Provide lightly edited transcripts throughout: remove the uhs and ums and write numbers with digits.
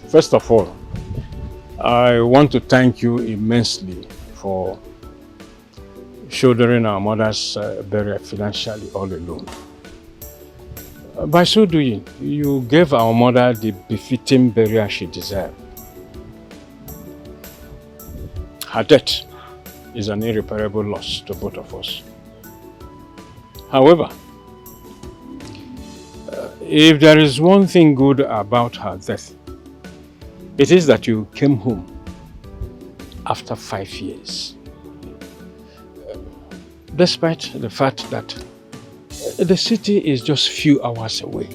First of all, I want to thank you immensely for shouldering our mother's burial financially all alone. By so doing, you gave our mother the befitting burial she deserved. Her death is an irreparable loss to both of us. However, if there is one thing good about her death, it is that you came home after 5 years. Despite the fact that the city is just few hours away.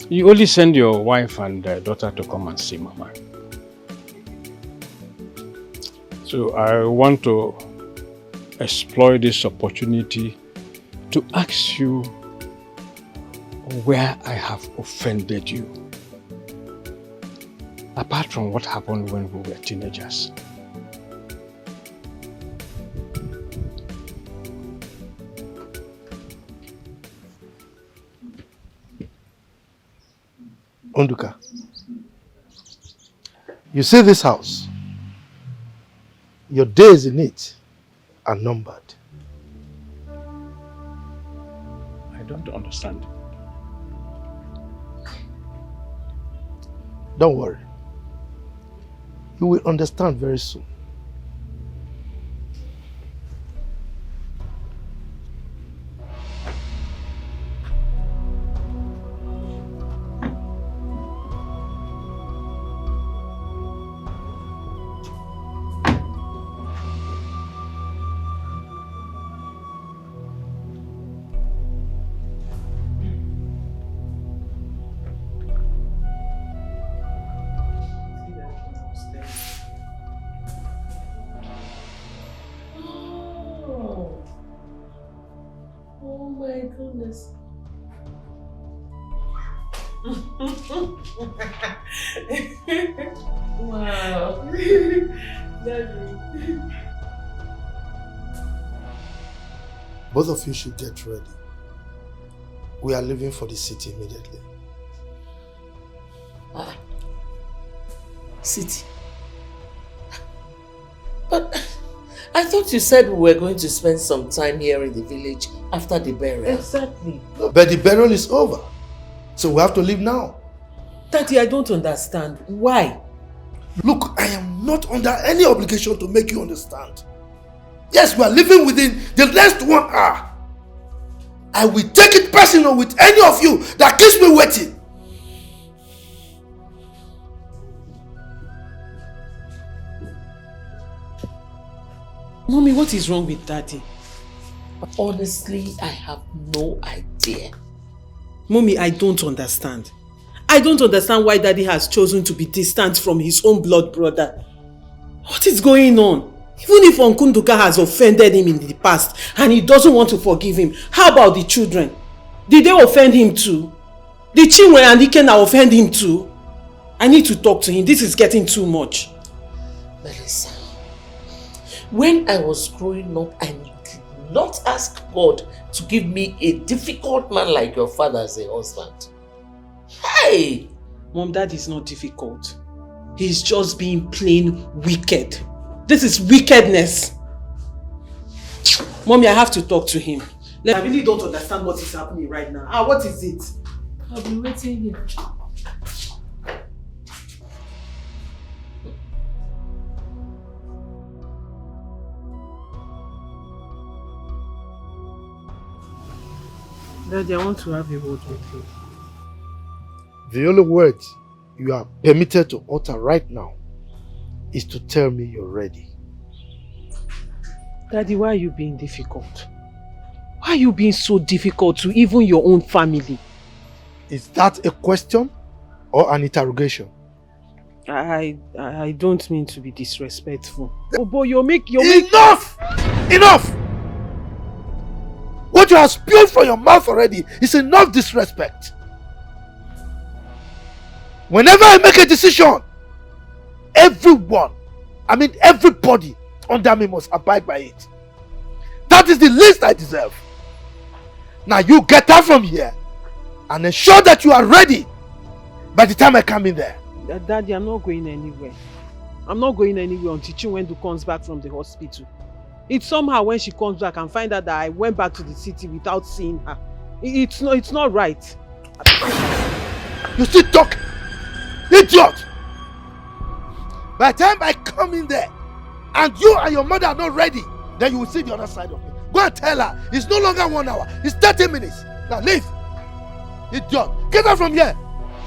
You only send your wife and daughter to come and see Mama. So I want to exploit this opportunity to ask you where I have offended you. Apart from what happened when we were teenagers. Onduka, you see this house? Your days in it are numbered. I don't understand. Don't worry. You will understand very soon. Wow. Both of you should get ready. We are leaving for the city immediately. City? But I thought you said we were going to spend some time here in the village after the burial. Exactly. But the burial is over. So we have to leave now. Daddy, I don't understand. Why? Look, I am not under any obligation to make you understand. Yes, we are leaving within the next 1 hour. I will take it personal with any of you that keeps me waiting. Mommy, what is wrong with Daddy? Honestly, I have no idea. Mommy, I don't understand. I don't understand why Daddy has chosen to be distant from his own blood brother. What is going on? Even if Uncle Nduka has offended him in the past and he doesn't want to forgive him, how about the children? Did they offend him too? Did Chinwe and Ikenna offend him too? I need to talk to him. This is getting too much. Melissa, when I was growing up, I did not ask God to give me a difficult man like your father as a husband. Hey! Mom, that is not difficult. He's just being plain wicked. This is wickedness. Mommy, I have to talk to him. I really don't understand what is happening right now. What is it? I'll be waiting here. Daddy, I want to have a word with you. The only words you are permitted to utter right now is to tell me you're ready. Daddy, why are you being difficult? Why are you being so difficult to even your own family? Is that a question or an interrogation? I don't mean to be disrespectful. Oh boy, Enough! Enough! What you have spewed from your mouth already is enough disrespect. Whenever I make a decision, everybody under me must abide by it. That is the least I deserve. Now you get out from here and ensure that you are ready. by the time I come in there. Daddy, I'm not going anywhere. I'm not going anywhere until Chinwendu comes back from the hospital. It's somehow when she comes back and find out that I went back to the city without seeing her. It's not right. You still talk? Idiot! By the time I come in there and you and your mother are not ready, then you will see the other side of me. Go and tell her it's no longer 1 hour, it's 30 minutes. Now leave. Idiot. Get out from here.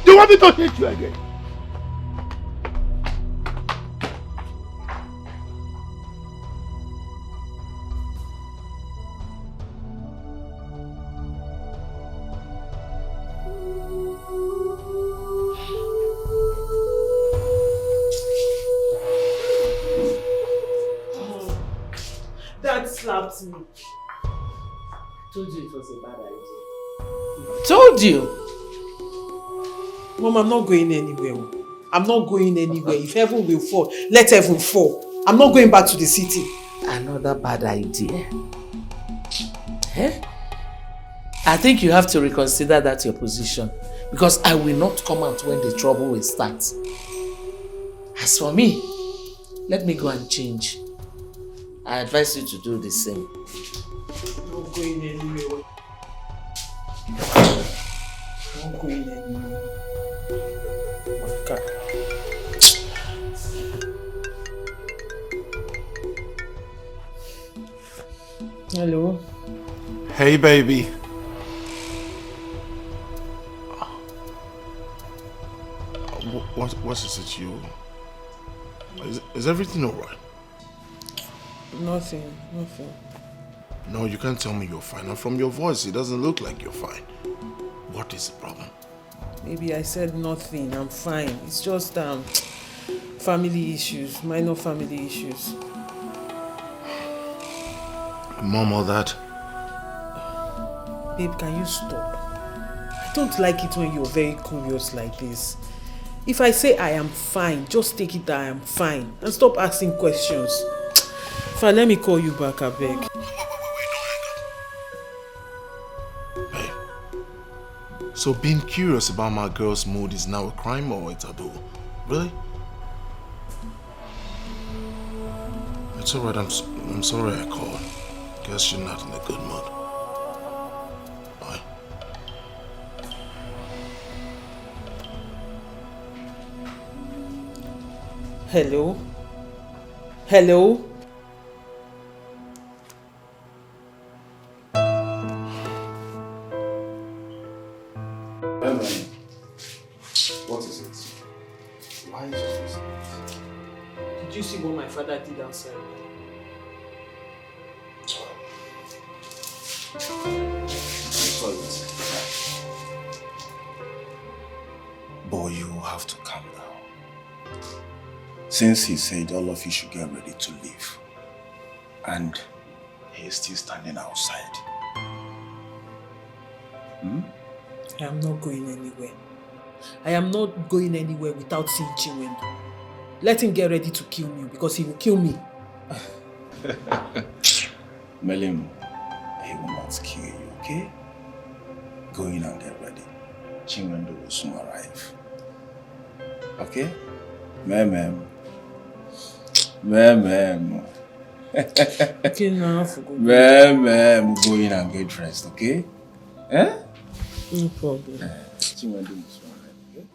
Do you want me to hit you again? Dad slapped me. Told you it was a bad idea. Told you. Mom, I'm not going anywhere. I'm not going anywhere. If heaven will fall, let heaven fall. I'm not going back to the city. Another bad idea. Eh? I think you have to reconsider that your position, because I will not come out when the trouble will start. As for me, let me go and change. I advise you to do the same. I'm not going anywhere. I'm not going anywhere. Okay. Hello? Hey, baby. What is it you? Is everything alright? Nothing. No, you can't tell me you're fine. And from your voice, it doesn't look like you're fine. What is the problem? Maybe I said nothing. I'm fine. It's just family issues, minor family issues. Mom, all that? Babe, can you stop? I don't like it when you're very curious like this. If I say I am fine, just take it that I am fine and stop asking questions. Fine, let me call you back, I beg. Babe, so being curious about my girl's mood is now a crime or a taboo? Really? It's alright, I'm sorry I called. Guess you're not in a good mood. Bye. Hello? Hello? What is it? Why is it? Did you see what my father did outside? But you have to calm down. Since he said all of you should get ready to leave, and he is still standing outside. I am not going anywhere. I am not going anywhere without seeing Chinwendu. Let him get ready to kill me because he will kill me. Melim, he will not kill you, okay? Go in and get ready. Chinwendu will soon arrive. Okay? Mem. Okay, now I forgot. Mem, go in and get dressed, okay? Eh? No problem. Chinwendu will soon arrive, okay?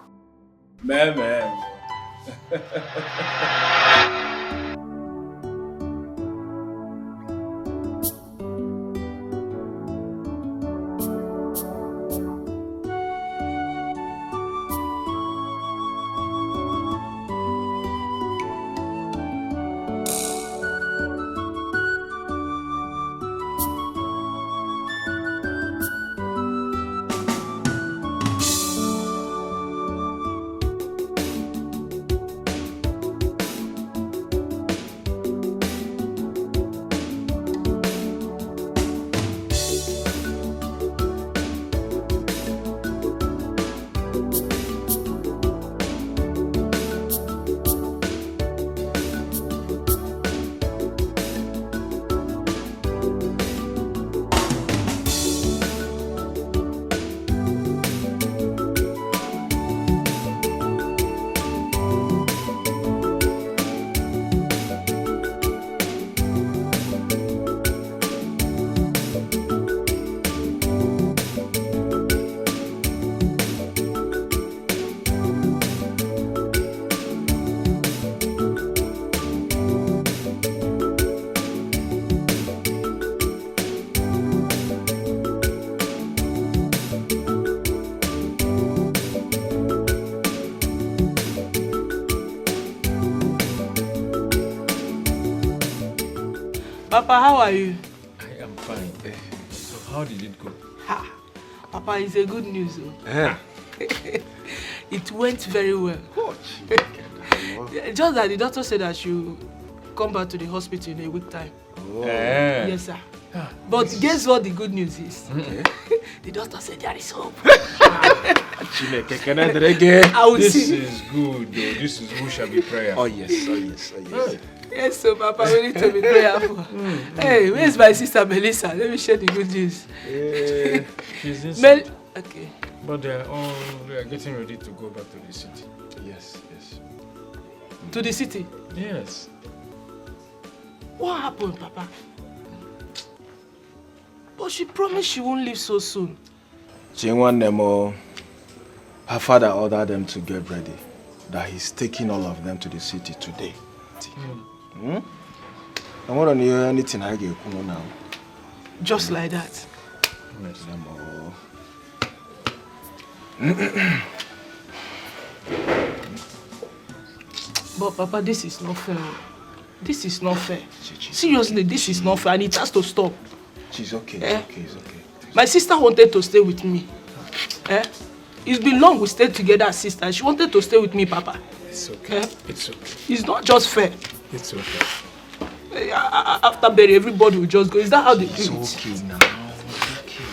Mem. Papa, how are you? I am fine. So how did it go? Ha. Papa, it's a good news. Eh. It went very well. Just that the doctor said I should come back to the hospital in a week time. Yes, sir. But guess what the good news is? The doctor said there is hope. I will This see. is good, though. This is who shall be prayer. Oh yes, oh yes, oh yes. Yes, so Papa, we need to be prayerful. Hey, where's my sister Melissa? Let me share the good news. She's inside. Okay. But they are getting ready to go back to the city. Yes, yes. To the city? Yes. What happened, Papa? But she promised she won't leave so soon. Chinwanemo, her father ordered them to get ready. That he's taking all of them to the city today. I want to hear anything I get now. Just like that. But Papa, this is not fair. This is not fair. Seriously, this is not fair and it has to stop. She's okay, it's okay, it's okay. My sister wanted to stay with me. It's been long we stayed together as sisters. She wanted to stay with me, Papa. It's okay. It's okay. It's not just fair. It's okay. After bury, everybody will just go. Is that how they do it? It's okay now. It's okay.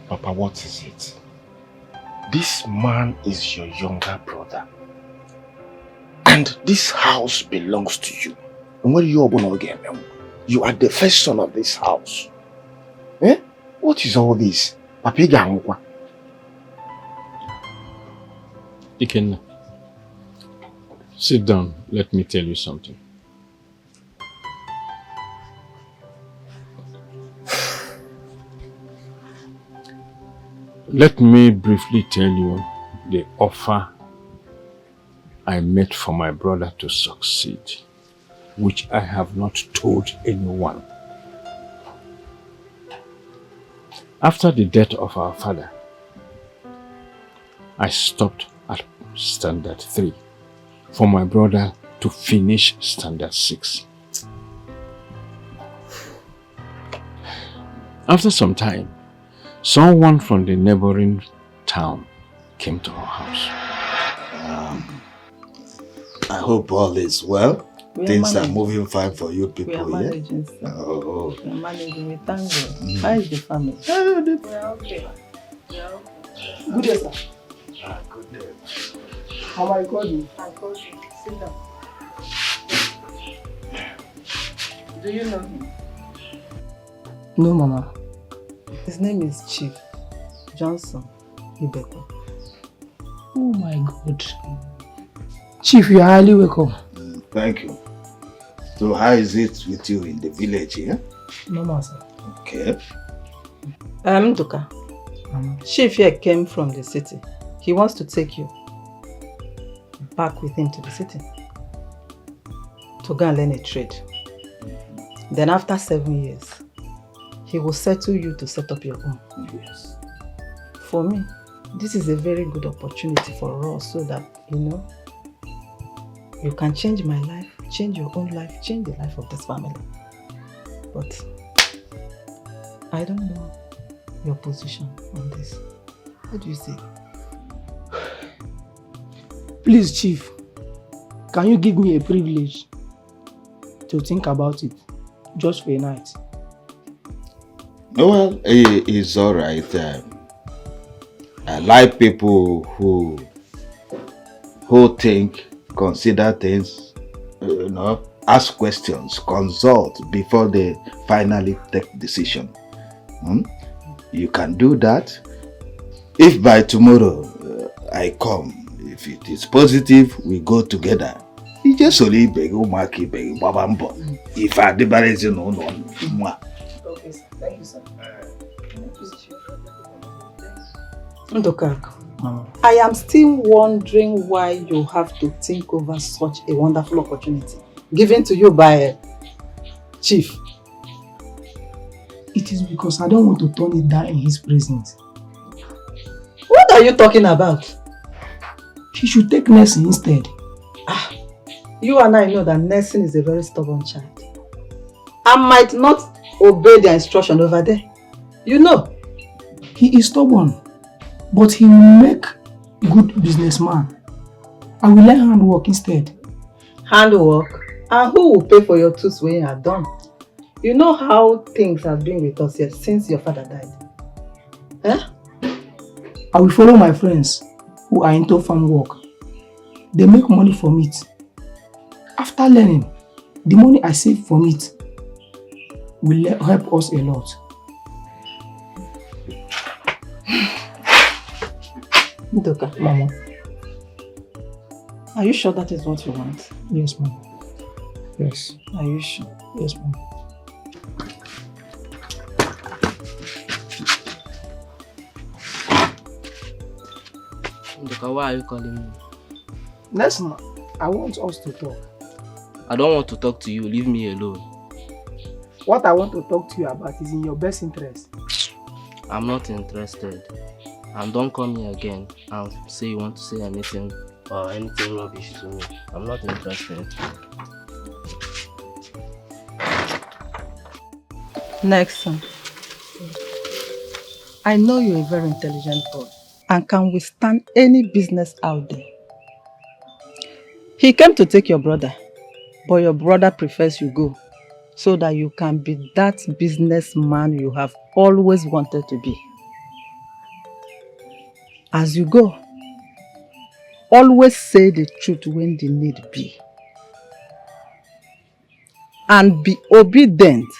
Papa, what is it? This man is your younger brother. And this house belongs to you. And what are you going to get? You are the first son of this house. Eh? What is all this? Papa, Ikenna, sit down. Let me tell you something. Let me briefly tell you the offer I made for my brother to succeed, which I have not told anyone. After the death of our father, I stopped at standard 3 for my brother to finish standard 6. After some time, someone from the neighboring town came to our house. I hope all is well. Things are managing. moving fine for you people, We are managing, sir. Oh. We are managing. We thank God. How is the family? We are okay. Good day, sir. Good day. How I call you? I called you. Sit down. Do you know him? No, Mama. His name is Chief Johnson Ibeto. Oh my God. Chief, you are highly welcome. Thank you. So how is it with you in the village here? Mama, sir. Okay. Nduka. Chief here came from the city. He wants to take you back with him to the city to go and learn a trade. Then after 7 years, he will settle you to set up your own. Yes. For me, this is a very good opportunity for us so that, you can change my life, change your own life, change the life of this family. But I don't know your position on this. What do you say? Please, Chief, can you give me a privilege to think about it just for a night? Well, it's all right. I like people who think, consider things, ask questions, consult before they finally take decision. You can do that. If by tomorrow I come, if it is positive, we go together. You just only beg Umaki, beg Babambo. If I debarrass you, no. Okay, sir. Thank you, sir. Ndokak, I am still wondering why you have to think over such a wonderful opportunity given to you by Chief. It is because I don't want to turn it down in his presence. What are you talking about? He should take nursing instead. You and I know that nursing is a very stubborn child. I might not obey their instruction over there. You know. He is stubborn, but he will make good businessman. I will learn handwork instead. Handwork? And who will pay for your tools when you are done? You know how things have been with us here since your father died. I will follow my friends who are into farm work. They make money from it. After learning, the money I save from it will help us a lot. Ndoka, Mama. Are you sure that is what you want? Yes, Mama. Yes. Are you sure? Yes, Mama. Ndoka, why are you calling me? Listen, I want us to talk. I don't want to talk to you. Leave me alone. What I want to talk to you about is in your best interest. I'm not interested. And don't come here again and say you want to say anything or anything rubbish to me. I'm not interested. Next son. I know you're a very intelligent boy and can withstand any business out there. He came to take your brother, but your brother prefers you go so that you can be that businessman you have always wanted to be. As you go, always say the truth when the need be. And be obedient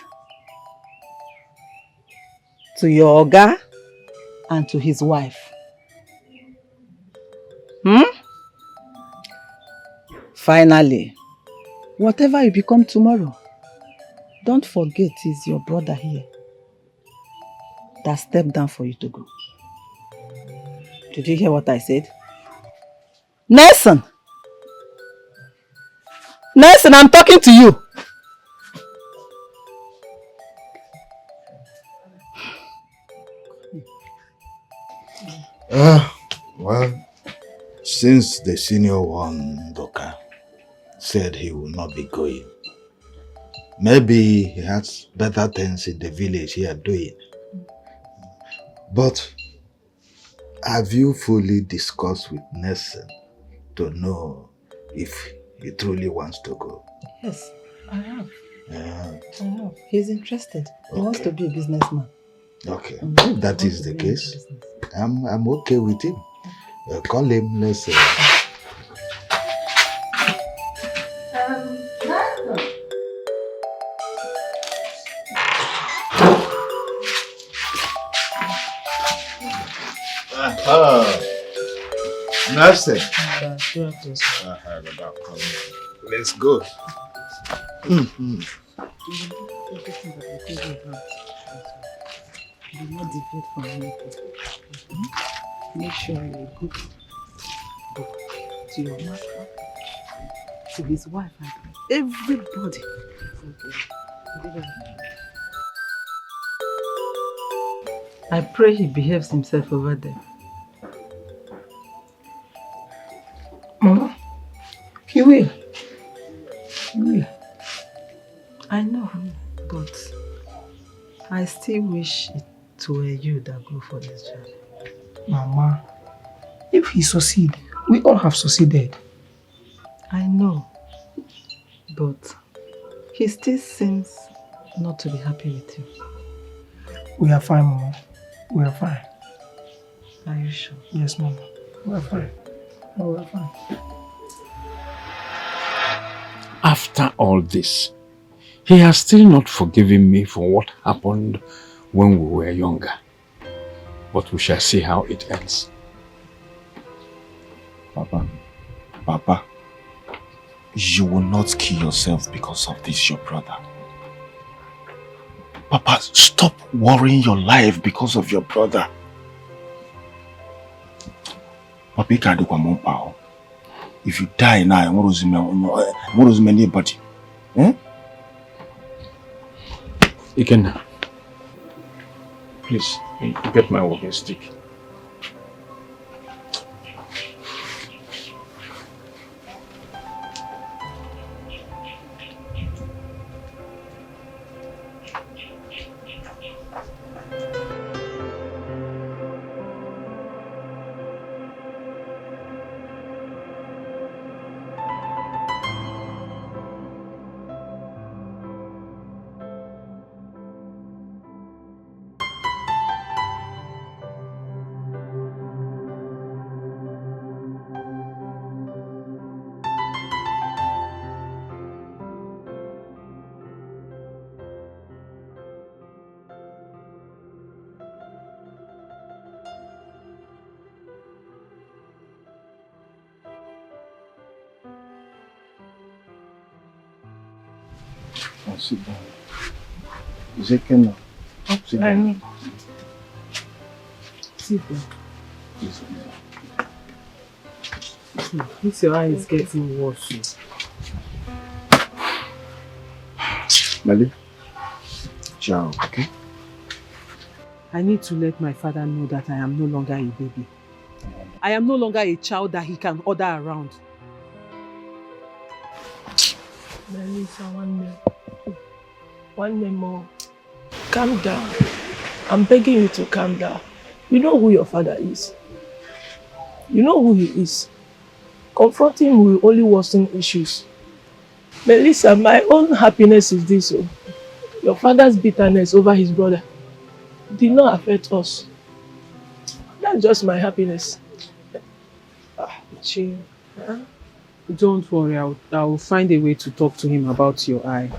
to your oga and to his wife. Finally, whatever you become tomorrow, don't forget it's your brother here that stepped down for you to go. Did you hear what I said? Nelson! Nelson, I'm talking to you! Well, since the senior one, Doka, said he will not be going, maybe he has better things in the village here doing. But have you fully discussed with Nelson to know if he truly wants to go? Yes, I have. Yeah. I have. He's interested. He wants to be a businessman. Okay, if that is the case, I'm okay with him. Call him, let's say. Nelson. Let's go. Do not deviate from anything. Make sure you're a good book to your master, to his wife, and everybody. I pray he behaves himself over there. Mama, he will. He will. I know, but I still wish it were you that go for this job. Mama, if he succeed, we all have succeeded. I know, but he still seems not to be happy with you. We are fine, Mama. We are fine. Are you sure? Yes, Mama. We are fine. No, we are fine. After all this, he has still not forgiven me for what happened when we were younger. But we shall see how it ends. Papa, you will not kill yourself because of this, your brother. Papa, stop worrying your life because of your brother. Papa, you can't do one. If you die now, what does mean anybody? Eh? Ikenna, please, get my walking stick. Sit down. Is it Kenna? Sit down. Sit down. This your eye is getting worse. Mali, ciao, okay? I need to let my father know that I am no longer a baby. I am no longer a child that he can order around. Melissa, one day more. Calm down. I'm begging you to calm down. You know who your father is. You know who he is. Confronting him will only worsen issues. Melissa, my own happiness is this. Oh. Your father's bitterness over his brother did not affect us. That's just my happiness. Chi, don't worry. I'll find a way to talk to him about your eye.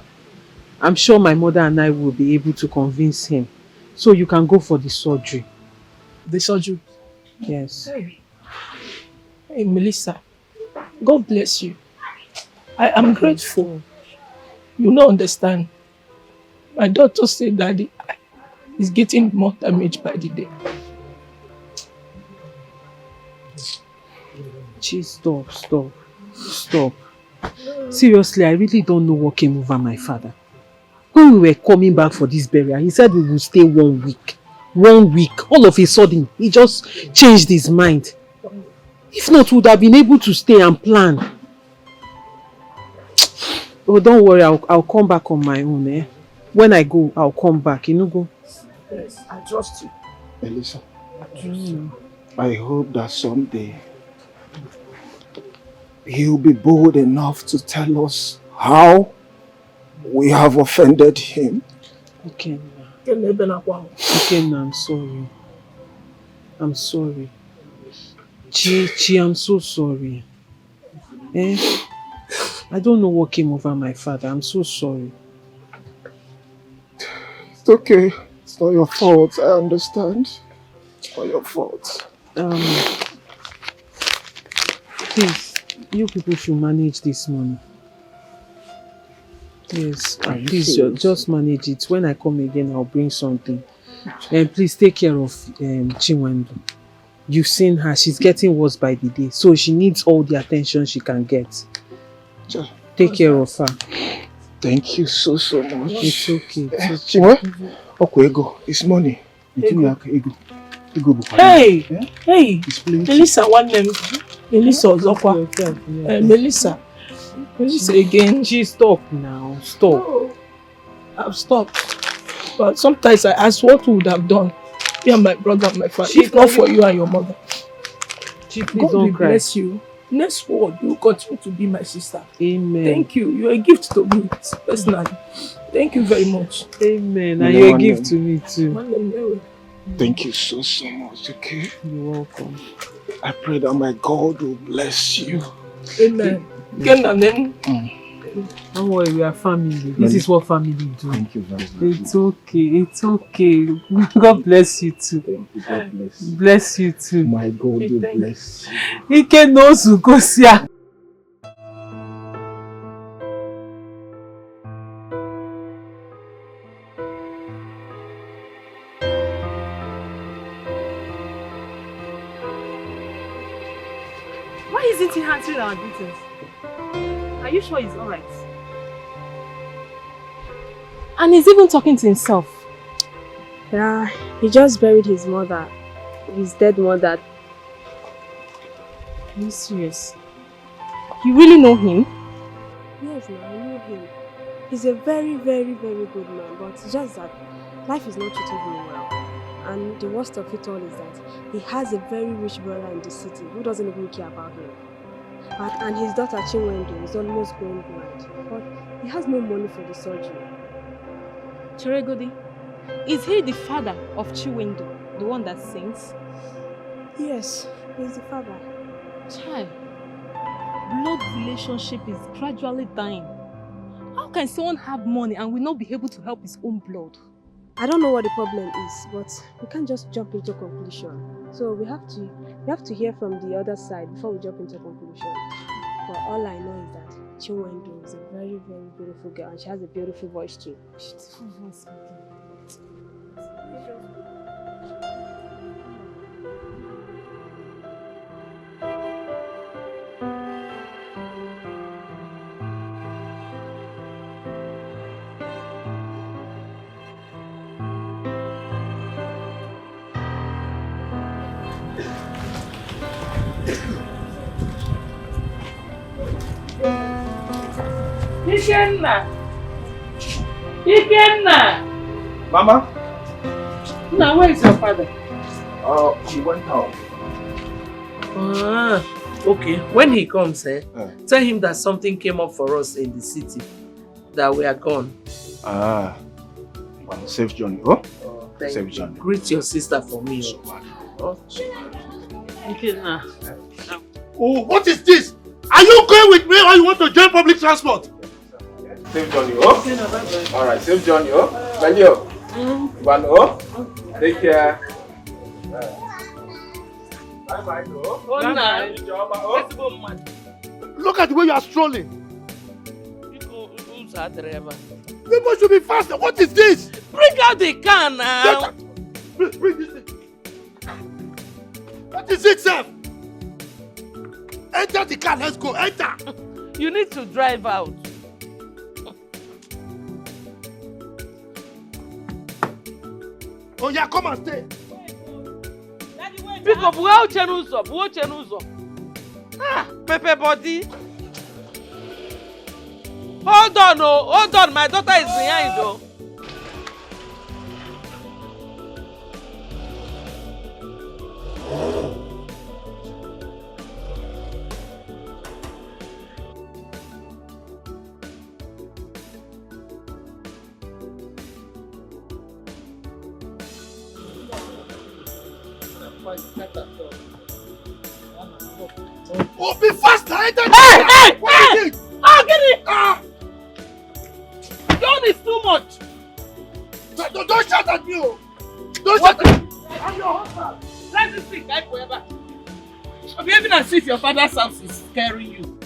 I'm sure my mother and I will be able to convince him. So you can go for the surgery. The surgery? Yes. Hey, Melissa, God bless you. I am grateful. You don't understand. My doctor said that the eye is getting more damaged by the day. Jeez, stop. Seriously, I really don't know what came over my father. When we were coming back for this burial, he said we would stay 1 week. 1 week. All of a sudden, he just changed his mind. If not, we would have been able to stay and plan. Oh, don't worry, I'll come back on my own. Eh? When I go, I'll come back. You know, go. Yes, I trust you. Elisa, I hope that someday he'll be bold enough to tell us how we have offended him. Okay. Okay, I'm sorry. I'm sorry. Chi, I'm so sorry. I don't know what came over my father. I'm so sorry. It's okay. It's not your fault. I understand. It's not your fault. Please, you people should manage this money. Yes, please just manage it. When I come again, I'll bring something. And please take care of Chinwendu. You've seen her, she's getting worse by the day. So she needs all the attention she can get. Take care of her. Thank you so much. It's okay. Chinwe? Okay, ego. It's money. Ego. Hey! Melissa, one name. Melissa Ozokwa. Melissa again. Stop now. Stop. No, I've stopped. But sometimes I ask what would have done. Me and my brother and my father. If not for you and your mother. God will bless you. Next word, you will continue to be my sister. Amen. Thank you. You're a gift to me personally. Thank you very much. Amen. And you're a gift to me too. Thank you so much, okay? You're welcome. I pray that my God will bless you. Amen. Again and then, Don't worry, we are family. This is what family do. Thank you very much. It's okay, it's okay. God bless you too. Thank you. God bless you. Bless you too. My God will bless you. Ike knows who goes here. Why isn't he answering our greetings? Are you sure he's alright? And he's even talking to himself. Yeah, he just buried his mother, his dead mother. Are you serious? You really know him? Yes, no, I know him. He's a very, very, very good man, but it's just that life is not treating him well. And the worst of it all is that he has a very rich brother in the city who doesn't even care about him. And his daughter Chinwendo is almost going blind, but he has no money for the surgery. Chiregodi, is he the father of Chiwendo, the one that sings? Yes, he's the father. Child, blood relationship is gradually dying. How can someone have money and will not be able to help his own blood? I don't know what the problem is, but we can't just jump into a conclusion. So we have to hear from the other side before we jump into a conclusion. But all I know is that Chinwendo is a very, very beautiful girl and she has a beautiful voice too. Beautiful voice. Ikenna! Mama? Now, where is your father? She went out. Ah, okay. When he comes, tell him that something came up for us in the city, that we are gone. Ah, well, safe journey. Oh, Safe journey. Greet your sister for me. Ikenna. Oh, what is this? Are you going with me or you want to join public transport? Safe journey. Oh, all right. Safe journey. Oh, Valio. One. Oh, take care. Bye bye. Look at the way you are strolling. Who's our driver? People should be faster. What is this? Bring out the car now. Bring this thing. What is it, sir? Enter the car. Let's go. Enter. You need to drive out. Oh yeah, come and stay. Pick up. Buo chenuzo. Ah, Pepe body. Hold on. My daughter is behind though. Oh, be faster! Hey! Oh, get it! John is too much. Don't shout at me! Don't shout at me! I'm your husband! Let this thing die forever. I'm behaving as if your father's house is scaring you.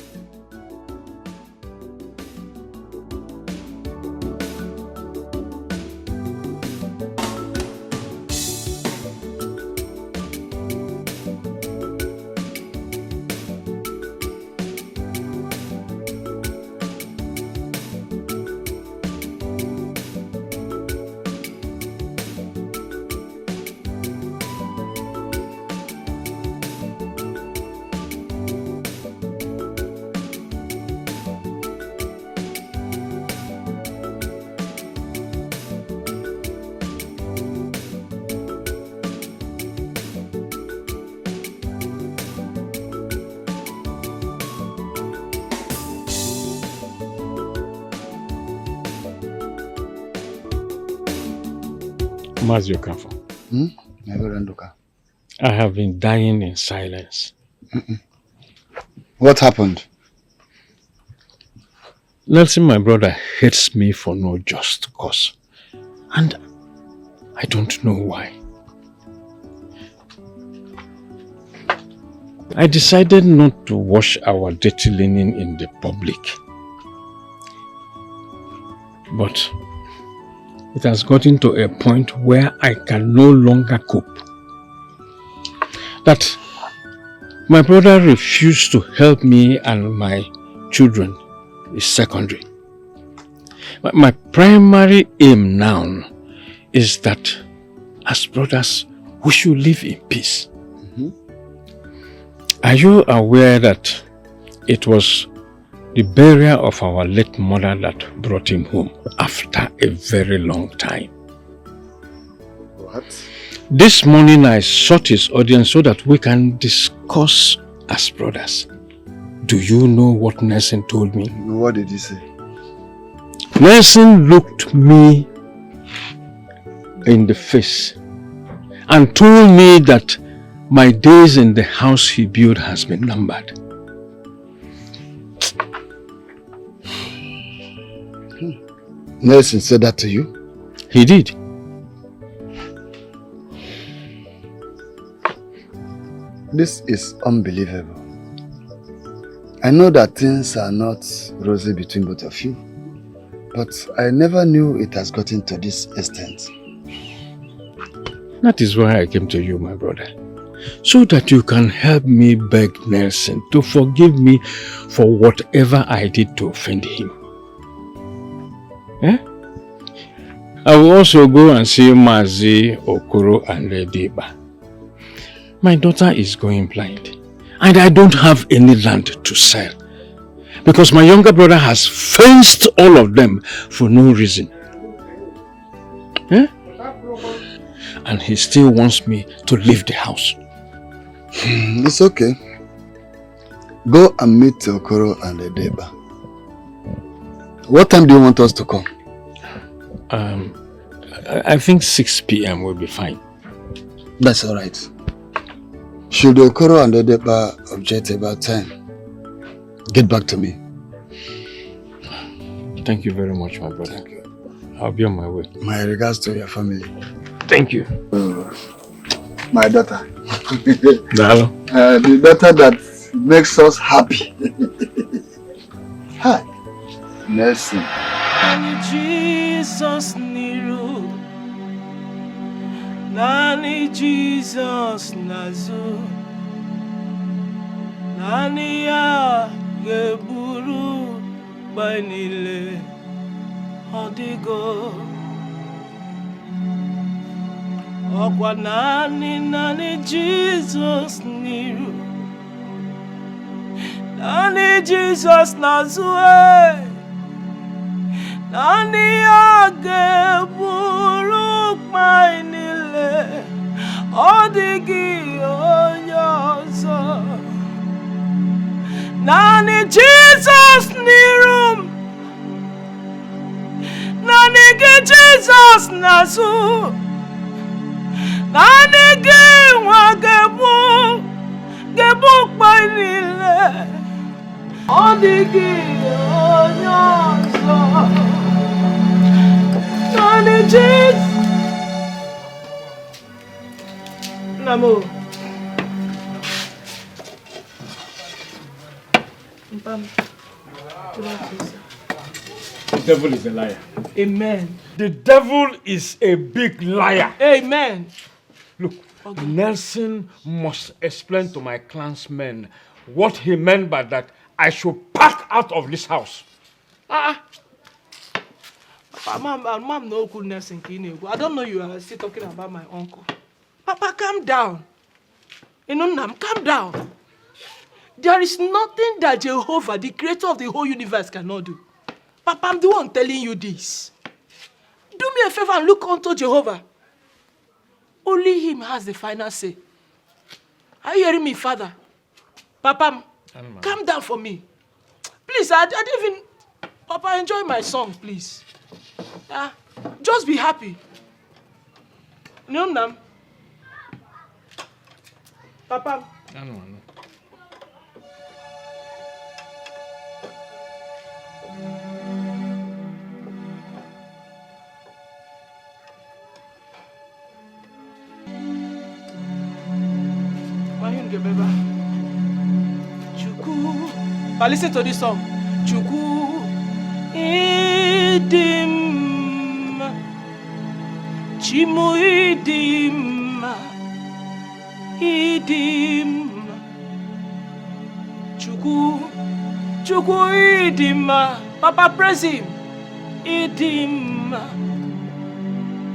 Maziokafa. I have been dying in silence. What happened? Nelson, my brother, hates me for no just cause. And I don't know why. I decided not to wash our dirty linen in the public. But it has gotten to a point where I can no longer cope. That my brother refused to help me and my children is secondary. My primary aim now is that as brothers, we should live in peace. Are you aware that it was the burial of our late mother that brought him home after a very long time? What? This morning I sought his audience so that we can discuss as brothers. Do you know what Nelson told me? What did he say? Nelson looked me in the face and told me that my days in the house he built has been numbered. Nelson said that to you? He did. This is unbelievable. I know that things are not rosy between both of you, but I never knew it has gotten to this extent. That is why I came to you, my brother, so that you can help me beg Nelson to forgive me for whatever I did to offend him. Eh? I will also go and see Mazi, Okoro and Redeba. My daughter is going blind and I don't have any land to sell because my younger brother has fenced all of them for no reason. Eh? And he still wants me to leave the house. It's okay. Go and meet Okoro and Redeba. What time do you want us to come? I think 6 p.m. will be fine. That's all right. Should Okoro and Redeba object about time, get back to me. Thank you very much, my brother. I'll be on my way. My regards to your family. Thank you. My daughter. Dalo. The daughter that makes us happy. Hi. Nelson. Jesus niru, nani Jesus nazu, nani ya geburu banile odigo, okwa nani Jesus niru, nani Jesus nazu. Nani age buruk mainile odigi onyoso. Nani Jesus nirum, nani ge Jesus nasu, nani ge gebuk mainile odigi onyoso. Nani Jesus. Namo. The devil is a liar. Amen. The devil is a big liar. Amen. Look, Nelson must explain to my clansmen what he meant by that I should pack out of this house. Mom, no goodness in Kine. I don't know you are still talking about my uncle. Papa, calm down. Nam, calm down. There is nothing that Jehovah, the creator of the whole universe, cannot do. Papa, I'm the one telling you this. Do me a favor and look unto Jehovah. Only him has the final say. Are you hearing me, Father? Papa, calm down for me. Please, I didn't even... Papa, enjoy my song, please. Just be happy. No, Nam. Papa. No. But listen to this song. Chukwu idim, Chimu idim, idim. Chukwu idim. Papa praise him. Idim,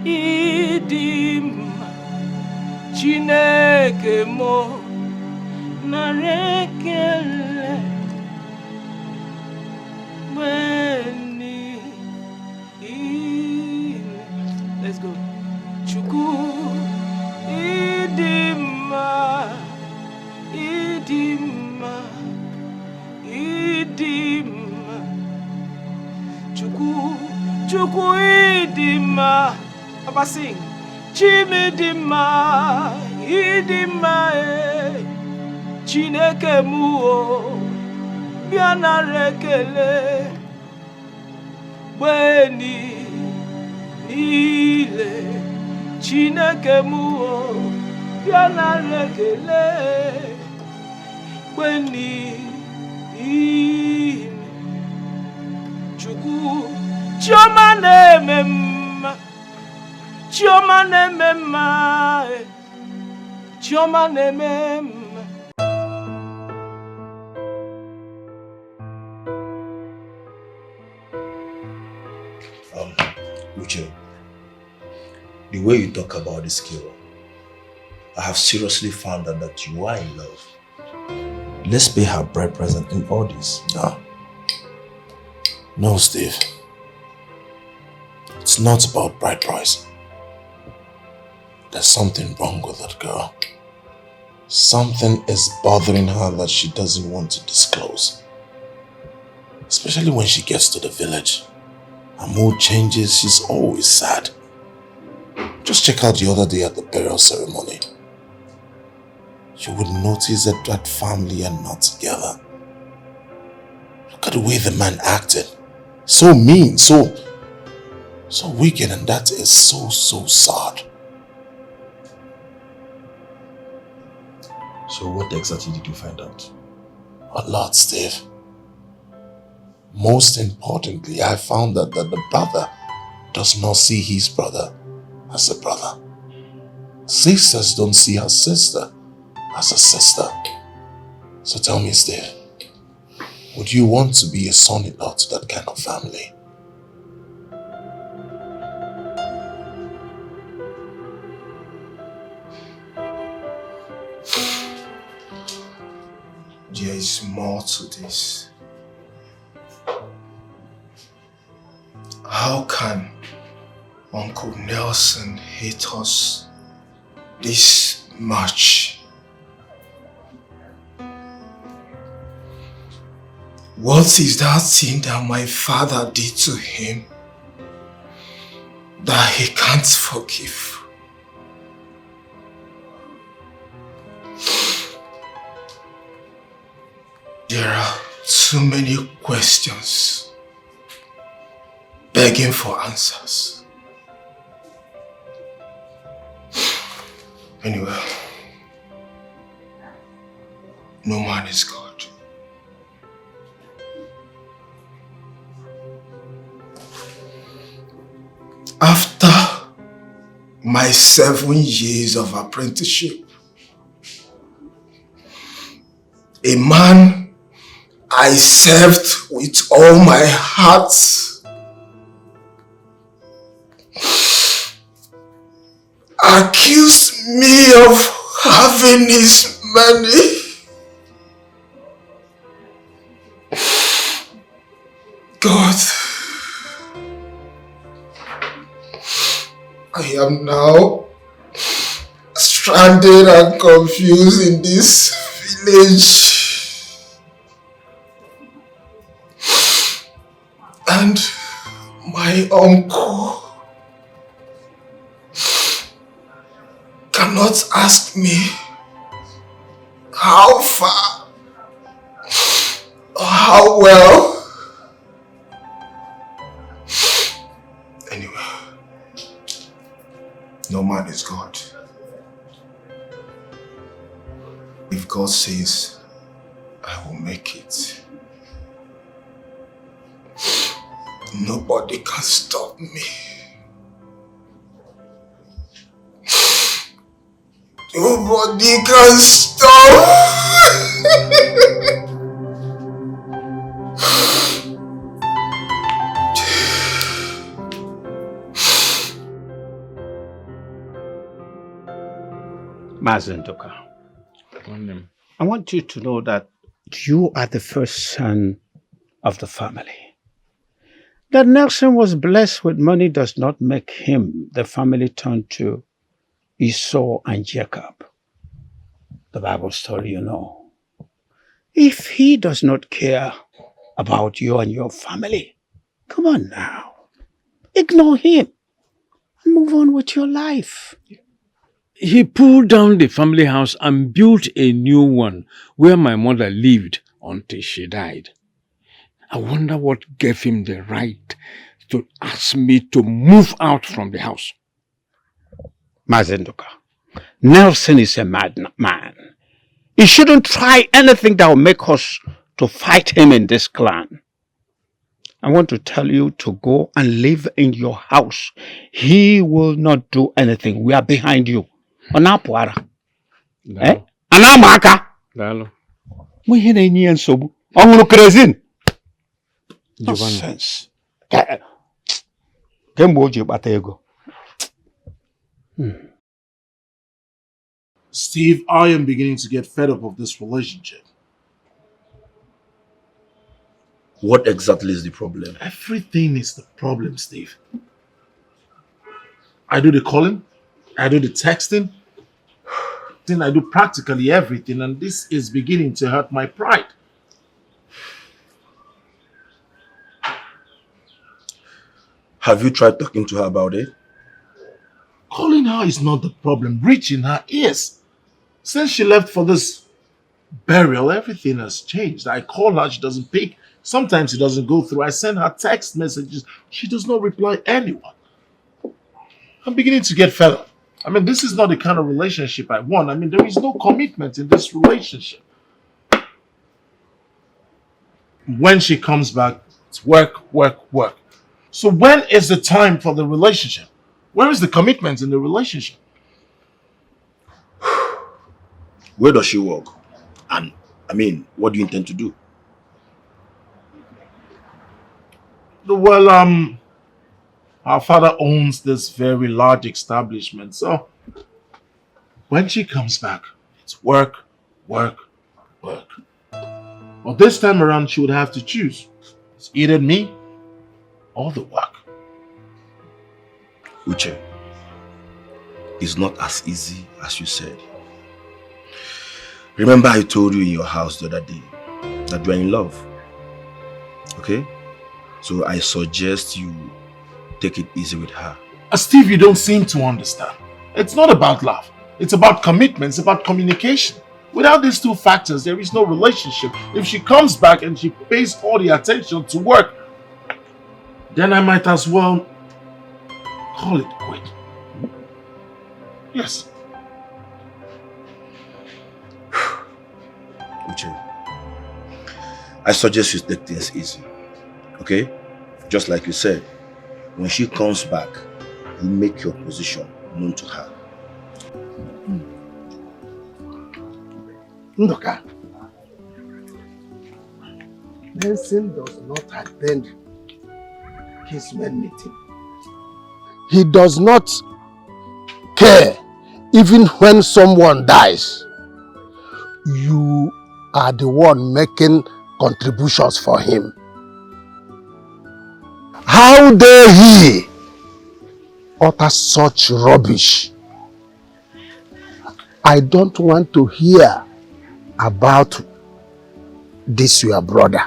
idim. Chineke mo narekele weni. Let's go. Chukwu idima, idima, idima. Chukwu idima. Papa sing. Chimidima, idima, Chineke muo, biana rekele, weni, ile, Chineke muo, biana rekele, weni, ile, Chukwu, chioma nemema. Chioma nemema, Chioma nemema. Uche, the way you talk about this girl, I have seriously found out that you are in love. Let's pay her bride present in all this. No, Steve. It's not about bride price. There's something wrong with that girl. Something is bothering her that she doesn't want to disclose. Especially when she gets to the village. Her mood changes, she's always sad. Just check out the other day at the burial ceremony. You would notice that that family are not together. Look at the way the man acted. So mean, so wicked, and that is so sad. So what exactly did you find out? A lot, Steve. Most importantly, I found out that the brother does not see his brother as a brother. Sisters don't see her sister as a sister. So tell me, Steve, would you want to be a son-in-law to that kind of family? There is more to this. How can Uncle Nelson hate us this much? What is that thing that my father did to him that he can't forgive? There are too many questions begging for answers. Anyway, no man is God. After my 7 years of apprenticeship, a man I served with all my heart accused me of having his money. God, I am now stranded and confused in this village. And my uncle cannot ask me how far or how well. Anyway, no man is God. If God says I will make it, Nobody can stop me. Nobody can stop. Mazendoka, I want you to know that you are the first son of the family. That Nelson was blessed with money does not make him the family turn to Esau and Jacob. The Bible story, you know. If he does not care about you and your family, come on now. Ignore him and move on with your life. He pulled down the family house and built a new one where my mother lived until she died. I wonder what gave him the right to ask me to move out from the house. Mazendoka, Nelson is a madman. He shouldn't try anything that will make us to fight him in this clan. I want to tell you to go and live in your house. He will not do anything. We are behind you. Onapuara. Eh? Anamaka. Dalo. We here any ensobu. Ongulu krezin. Nonsense. Kemboji batego. Steve, I am beginning to get fed up of this relationship. What exactly is the problem? Everything is the problem, Steve. I do the calling, I do the texting, then I do practically everything, and this is beginning to hurt my pride. Have you tried talking to her about it? Calling her is not the problem. Reaching her is. Since she left for this burial, everything has changed. I call her, she doesn't pick. Sometimes it doesn't go through. I send her text messages. She does not reply anyone. I'm beginning to get fed up. I mean, this is not the kind of relationship I want. I mean, there is no commitment in this relationship. When she comes back, it's work, work, work. So when is the time for the relationship? Where is the commitment in the relationship? Where does she work? And, I mean, what do you intend to do? Well, our father owns this very large establishment. So when she comes back, it's work, work, work. Well, this time around, she would have to choose. It's either me or the work. Uche, it's not as easy as you said. Remember I told you in your house the other day that you are in love. Okay? So I suggest you take it easy with her. Steve, you don't seem to understand. It's not about love. It's about commitment. It's about communication. Without these two factors, there is no relationship. If she comes back and she pays all the attention to work, then I might as well call it quit. Yes. Uche, I suggest you take things easy. Okay? Just like you said, when she comes back, you make your position known to her. Ndoka, Nelson does not attend his men meeting. He does not care even when someone dies. You are the one making contributions for him. How dare he utter such rubbish? I don't want to hear about this your brother.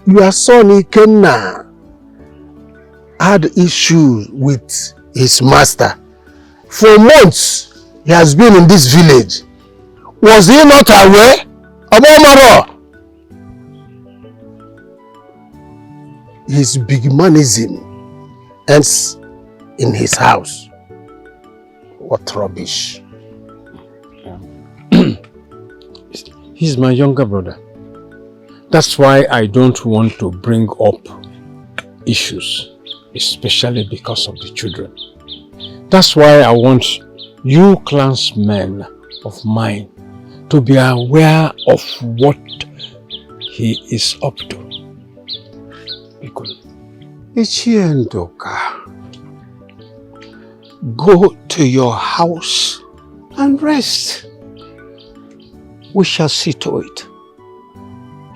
Your son Ikenna had issues with his master. For months he has been in this village. Was he not aware? His bigmanism ends in his house. What rubbish. He's my younger brother. That's why I don't want to bring up issues, especially because of the children. That's why I want you clansmen of mine to be aware of what he is up to. Ichiendoka, go to your house and rest. We shall see to it.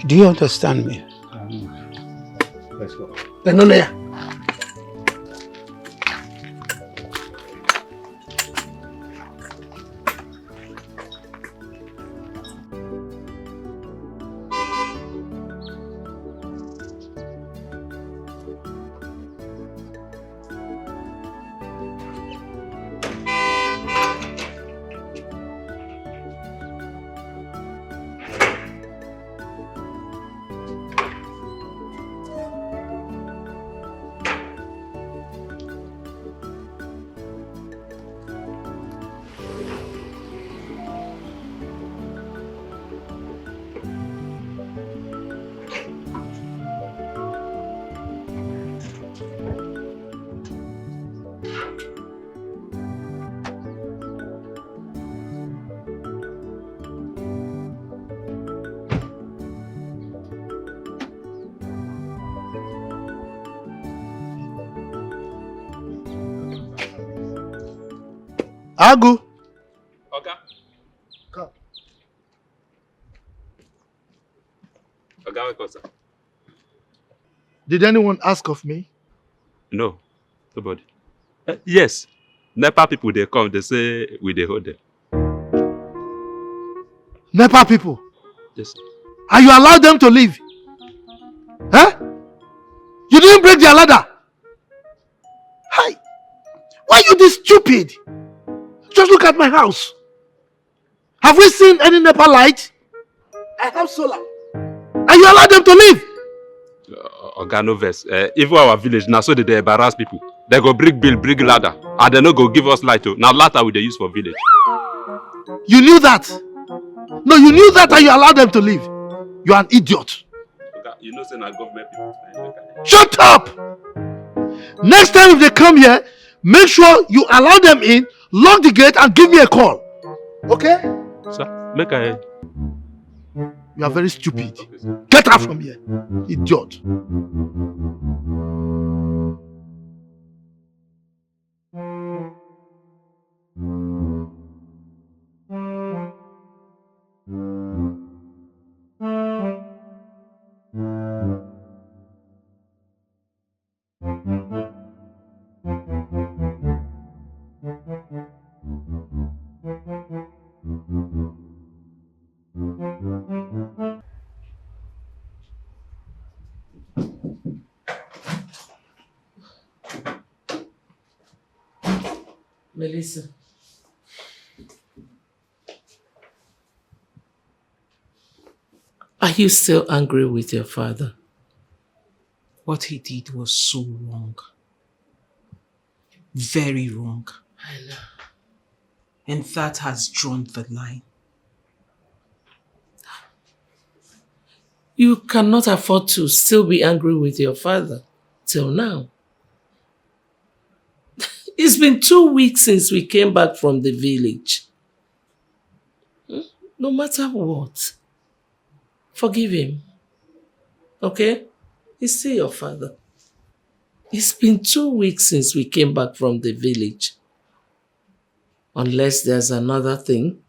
Do you understand me? Let's go. Agu. Okay. Come. Okay, welcome, sir. Did anyone ask of me? No, nobody. Yes, NEPA people, they come, they say we they hold them. NEPA people? Yes, sir. And you allowed them to leave? Huh? You didn't break their ladder? Hi! Why are you this stupid? Just look at my house. Have we seen any NEPA light? I have solar. And you allowed them to leave? Oga no vex. Even our village, now so they embarrass people. They go bring bill, bring ladder. And they no go give us light. Now ladder we they use for village. You knew that? No, you knew that and you allowed them to leave. You are an idiot. Oga, you know say na government people. Shut up! Next time if they come here, make sure you allow them in, lock the gate and give me a call. Okay? Sir, make I... You are very stupid. Get out from here, idiot. Melissa. Are you still angry with your father? What he did was so wrong. Very wrong. I know. And that has drawn the line. You cannot afford to still be angry with your father till now. It's been 2 weeks since we came back from the village. No matter what, forgive him. Okay? He's still your father. It's been 2 weeks since we came back from the village. Unless there's another thing.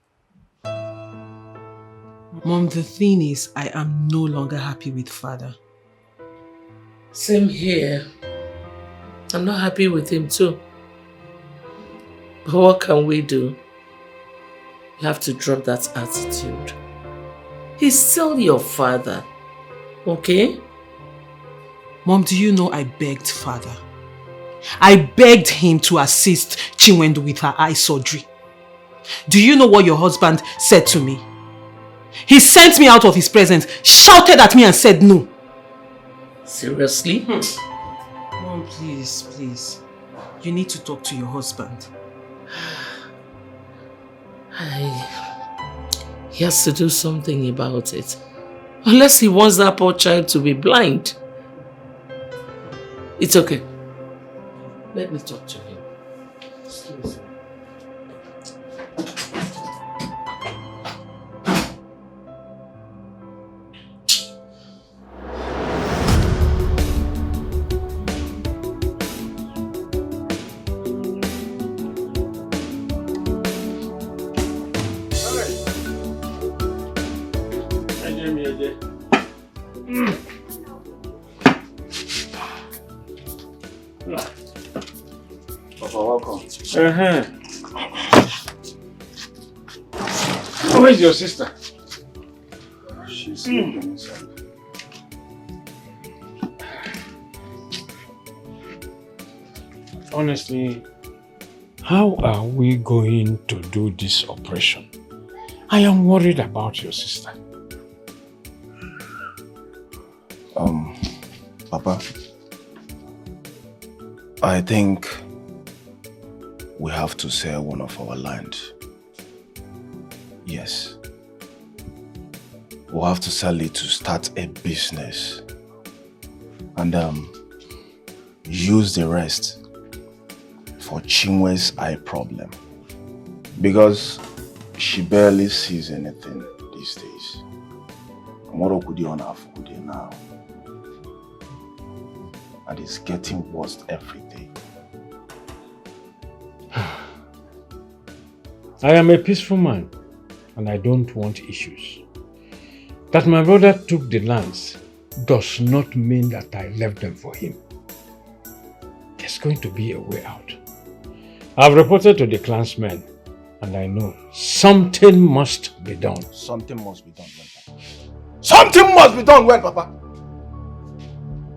Mom, the thing is, I am no longer happy with father. Same here. I'm not happy with him too. But what can we do? You have to drop that attitude. He's still your father. Okay? Mom, do you know I begged father? I begged him to assist Chinwendu with her eye surgery. Do you know what your husband said to me? He sent me out of his presence, shouted at me and said no. Seriously? Mom, please, please. You need to talk to your husband. He has to do something about it. Unless he wants that poor child to be blind. It's okay. Let me talk to him. Excuse me. Papa, welcome. Where's your sister? She's sleeping inside. Honestly, how are we going to do this operation? I am worried about your sister. Papa, I think we have to sell one of our land. Yes. We'll have to sell it to start a business. And use the rest for Chinwe's eye problem. Because she barely sees anything these days. Now. And it's getting worse every day. I am a peaceful man and I don't want issues. That my brother took the lands does not mean that I left them for him. There's going to be a way out. I've reported to the clansmen and I know something must be done. Something must be done when, Papa? Something must be done when, Papa?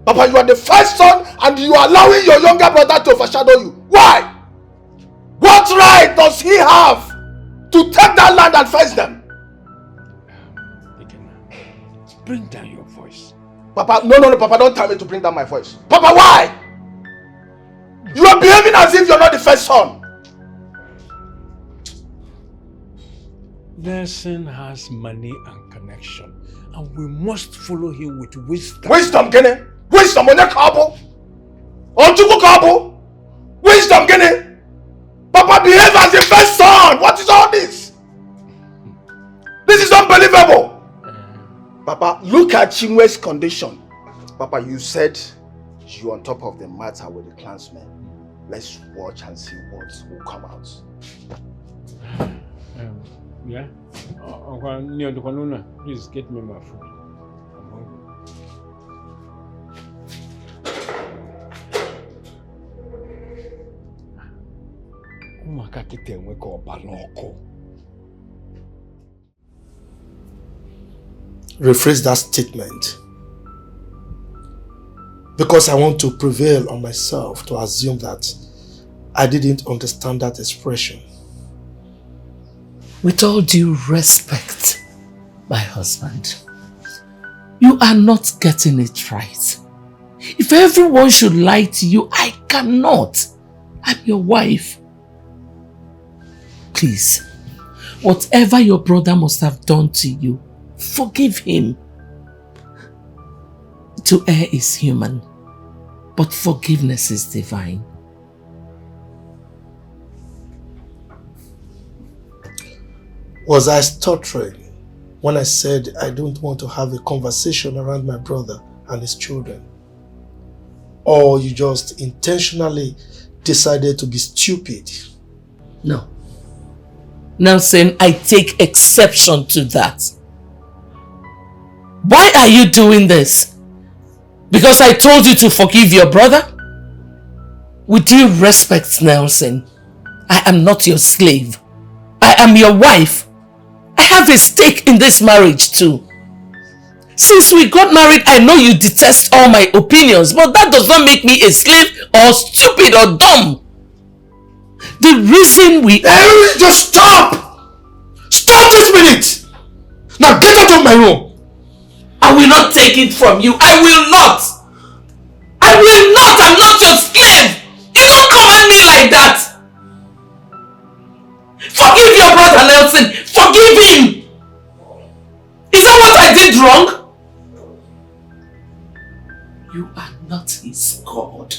Papa, you are the first son and you are allowing your younger brother to overshadow you. Why? What right does he have to take that land and fence them? Bring down your voice. Papa, no, Papa, don't tell me to bring down my voice. Papa, why? You are behaving as if you're not the first son. Nelson has money and connection and we must follow him with wisdom. Wisdom, Gene? Wisdom on your cabo? On Chuku cabo? Wisdom, Gene? Papa, behave as the first son. What is all this? This is unbelievable. Papa, look at Chinwe's condition. Papa, you said you're on top of the matter with the clansmen. Let's watch and see what will come out. Yeah? Please get me my food. I'm hungry. Rephrase that statement. Because I want to prevail on myself to assume that I didn't understand that expression. With all due respect, my husband, you are not getting it right. If everyone should lie to you, I cannot. I'm your wife. Please, whatever your brother must have done to you, forgive him. To err is human, but forgiveness is divine. Was I stuttering when I said I don't want to have a conversation around my brother and his children? Or you just intentionally decided to be stupid? No. Nelson, I take exception to that. Why are you doing this? Because I told you to forgive your brother? With due respect, Nelson, I am not your slave. I am your wife. I have a stake in this marriage too. Since we got married, I know you detest all my opinions, but that does not make me a slave or stupid or dumb. The reason we... Just stop! Stop this minute! Now get out of my room! I will not take it from you. I will not! I will not! I'm not your slave! You don't command me like that! Forgive your brother, Nelson! Forgive him! Is that what I did wrong? You are not his God.